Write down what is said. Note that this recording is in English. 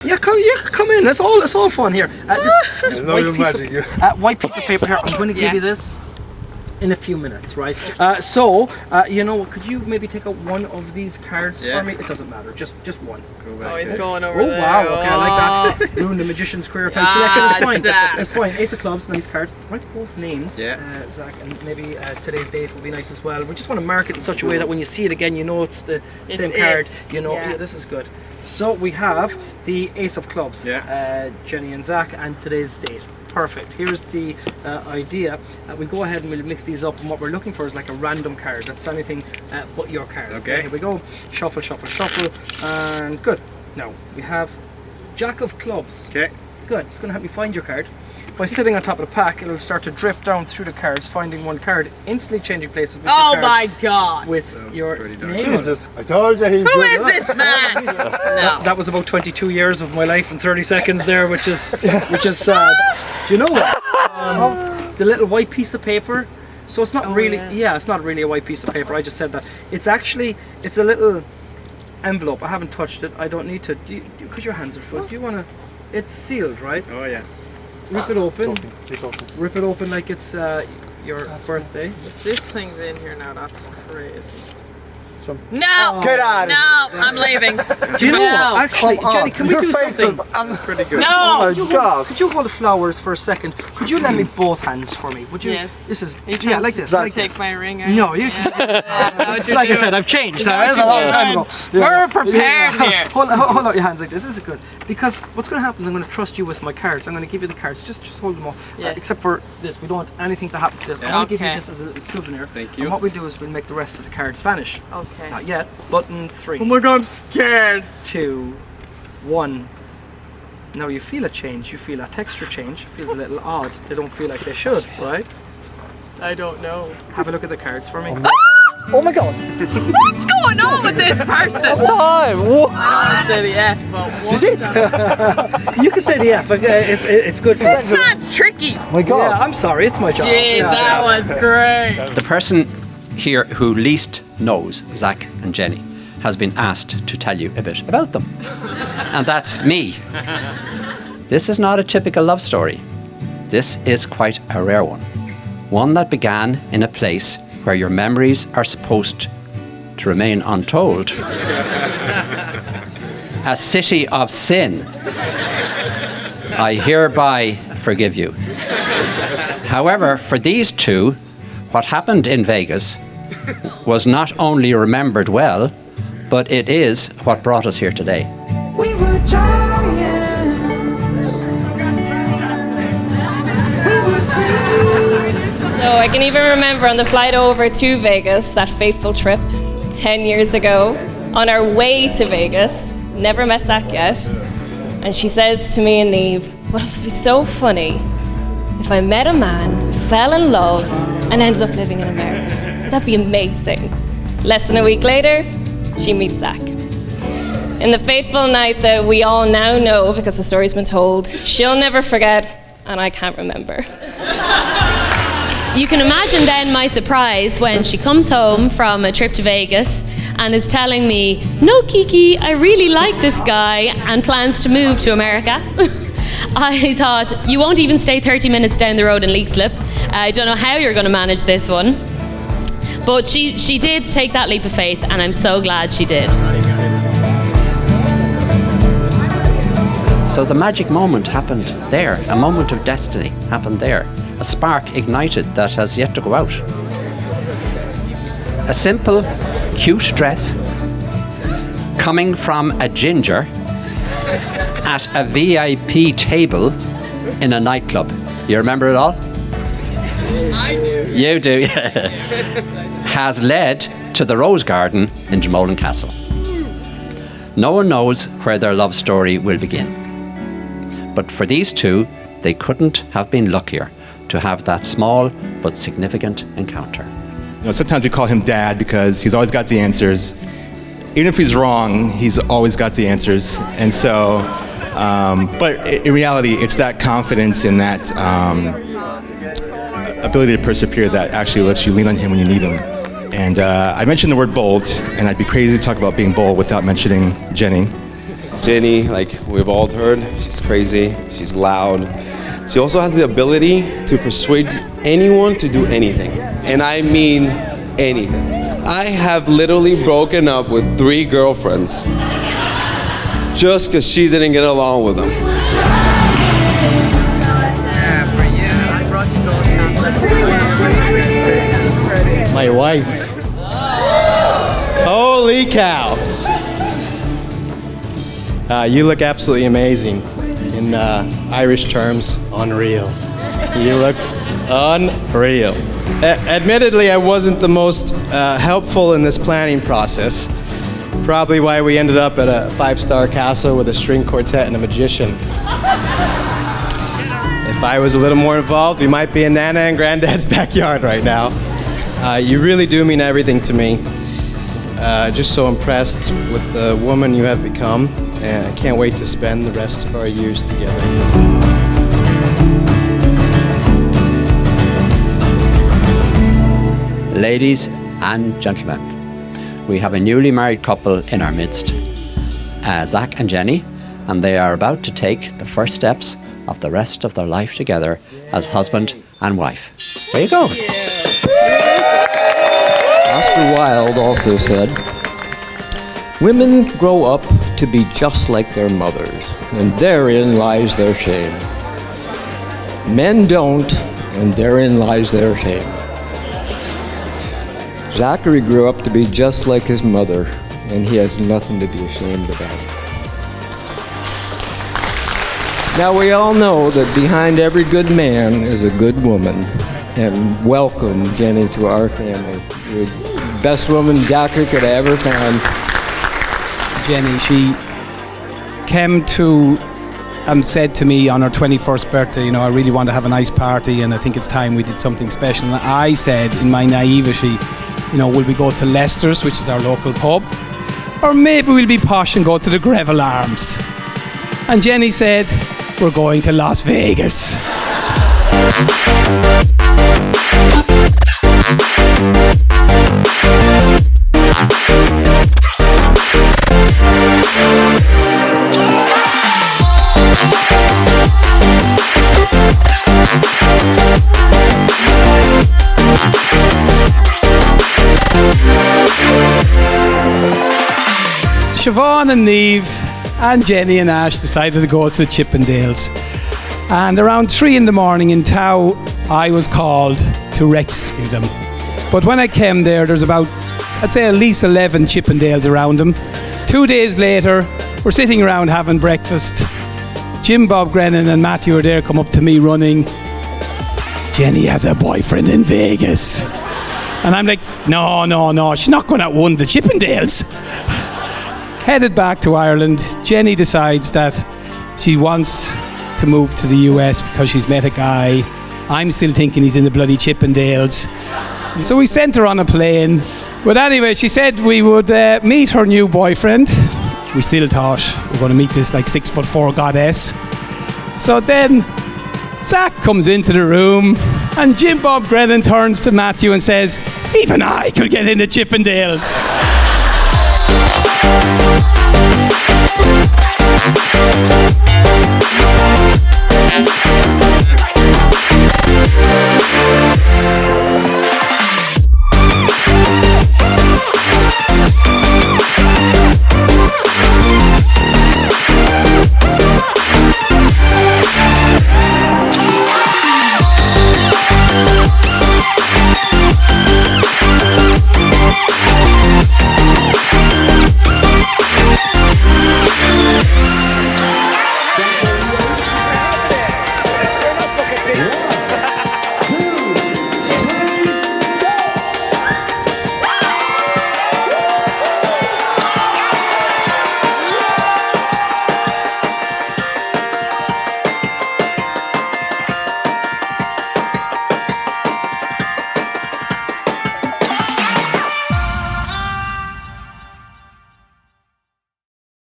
Yeah, come in. It's all fun here. This white piece of paper here. I'm going to give you this in a few minutes, right? Could you maybe take out one of these cards for me? It doesn't matter, just one. He's going over there. Oh wow, okay, I like that. Ruin the magician's career type selection. It's fine. Ace of clubs, nice card. Write both names, Zach, and maybe today's date will be nice as well. We just want to mark it in such a way that when you see it again, you know it's the same card. You know, this is good. So we have the Ace of clubs, Jenny and Zach, and today's date. Perfect. Here's the idea. We go ahead and we'll mix these up, and what we're looking for is like a random card. That's anything but your card. Okay. Here we go. Shuffle, shuffle, shuffle, and good. Now we have Jack of clubs. Okay. Good. It's going to help me find your card. By sitting on top of the pack, it'll start to drift down through the cards, finding one card, instantly changing places with oh my God! With your name. Jesus, I told you he's Who is this man? No. That was about 22 years of my life in 30 seconds there, which is sad. Do you know what? The little white piece of paper. So it's not it's not really a white piece of paper. I just said that. It's a little envelope. I haven't touched it. I don't need to. Because your hands are full. Do you want to? It's sealed, right? Oh yeah. Rip it open. Rip it open like it's your birthday. This thing's in here now. That's crazy. No! Get out! No, I'm leaving. Do you know what? Actually, Jenny, can we do something? Pretty good. No! Oh my God! Could you hold the flowers for a second? Could you lend me both hands for me? Would you? Yes. This is like this. Like take this. my ring out. No, you. Like I said, I've changed. That was a long time ago. We're prepared here. Hold out your hands like this. This is good because what's going to happen is I'm going to trust you with my cards. I'm going to give you the cards. Just hold them all. Except for this, we don't want anything to happen to this. I'm going to give you this as a little souvenir. Thank you. And what we'll do is we'll make the rest of the cards vanish. Okay. Not yet. Button 3. Oh my God, I'm scared. 2, 1. Now you feel a change. You feel a texture change. It feels a little odd. They don't feel like they should, right? I don't know. Have a look at the cards for me. Oh my God! What's going on with this person? Time! What? I say the F, but what? You see? You can say the F. It's good for This man's tricky. Oh my God! Yeah, I'm sorry. It's my job. Jeez, that was great. The person here who least knows Zach and Jenny has been asked to tell you a bit about them. And that's me. This is not a typical love story. This is quite a rare one. One that began in a place where your memories are supposed to remain untold. A city of sin. I hereby forgive you. However, for these two, what happened in Vegas was not only remembered well, but it is what brought us here today. We were giants. We were free. So I can even remember on the flight over to Vegas, that fateful trip 10 years ago, on our way to Vegas, never met Zach yet, and she says to me and Neve, well, it would be so funny if I met a man, fell in love, and ended up living in America. That'd be amazing. Less than a week later, she meets Zach. In the fateful night that we all now know because the story's been told, she'll never forget, and I can't remember. You can imagine then my surprise when she comes home from a trip to Vegas and is telling me, no, Kiki, I really like this guy, and plans to move to America. I thought, you won't even stay 30 minutes down the road in Leixlip. I don't know how you're going to manage this one. But she did take that leap of faith, and I'm so glad she did. So the magic moment happened there. A moment of destiny happened there. A spark ignited that has yet to go out. A simple, cute dress coming from a ginger at a VIP table in a nightclub. You remember it all? I do. You do, yeah. Has led to the Rose Garden in Dromoland Castle. No one knows where their love story will begin. But for these two, they couldn't have been luckier to have that small but significant encounter. You know, sometimes we call him Dad because he's always got the answers. Even if he's wrong, he's always got the answers. And so, but in reality, it's that confidence and that ability to persevere that actually lets you lean on him when you need him. And I mentioned the word bold, and I'd be crazy to talk about being bold without mentioning Jenny. Jenny, like we've all heard, she's crazy, she's loud. She also has the ability to persuade anyone to do anything. And I mean anything. I have literally broken up with 3 girlfriends just because she didn't get along with them. My wife. Holy cow. You look absolutely amazing. In Irish terms, unreal. You look unreal. Admittedly, I wasn't the most helpful in this planning process. Probably why we ended up at a 5-star castle with a string quartet and a magician. If I was a little more involved, we might be in Nana and Granddad's backyard right now. You really do mean everything to me. Just so impressed with the woman you have become, and I can't wait to spend the rest of our years together. Ladies and gentlemen, we have a newly married couple in our midst, Zach and Jenny, and they are about to take the first steps of the rest of their life together as husband and wife. There you go. Oscar Wilde also said, "Women grow up to be just like their mothers, and therein lies their shame. Men don't, and therein lies their shame." Zachary grew up to be just like his mother, and he has nothing to be ashamed about. Now we all know that behind every good man is a good woman, and welcome, Jenny, to our family. You're the best woman Zachary could have ever found. Jenny, she came to and said to me on her 21st birthday, you know, I really want to have a nice party and I think it's time we did something special. And I said, in my naivety, you know, will we go to Leicester's, which is our local pub? Or maybe we'll be posh and go to the Greville Arms. And Jenny said, we're going to Las Vegas. Siobhan and Niamh and Jenny and Ash decided to go to the Chippendales. And around 3 in the morning in Tau, I was called to rescue them. But when I came there, there's about, I'd say at least 11 Chippendales around them. 2 days later, we're sitting around having breakfast. Jim, Bob Grennan and Matthew are there, come up to me running. Jenny has a boyfriend in Vegas. And I'm like, no, she's not going to win the Chippendales. Headed back to Ireland, Jenny decides that she wants to move to the US because she's met a guy. I'm still thinking he's in the bloody Chippendales. So we sent her on a plane. But anyway, she said we would meet her new boyfriend. We still thought we're going to meet this like 6'4" goddess. So then Zach comes into the room and Jim Bob Grennan turns to Matthew and says, even I could get in the Chippendales.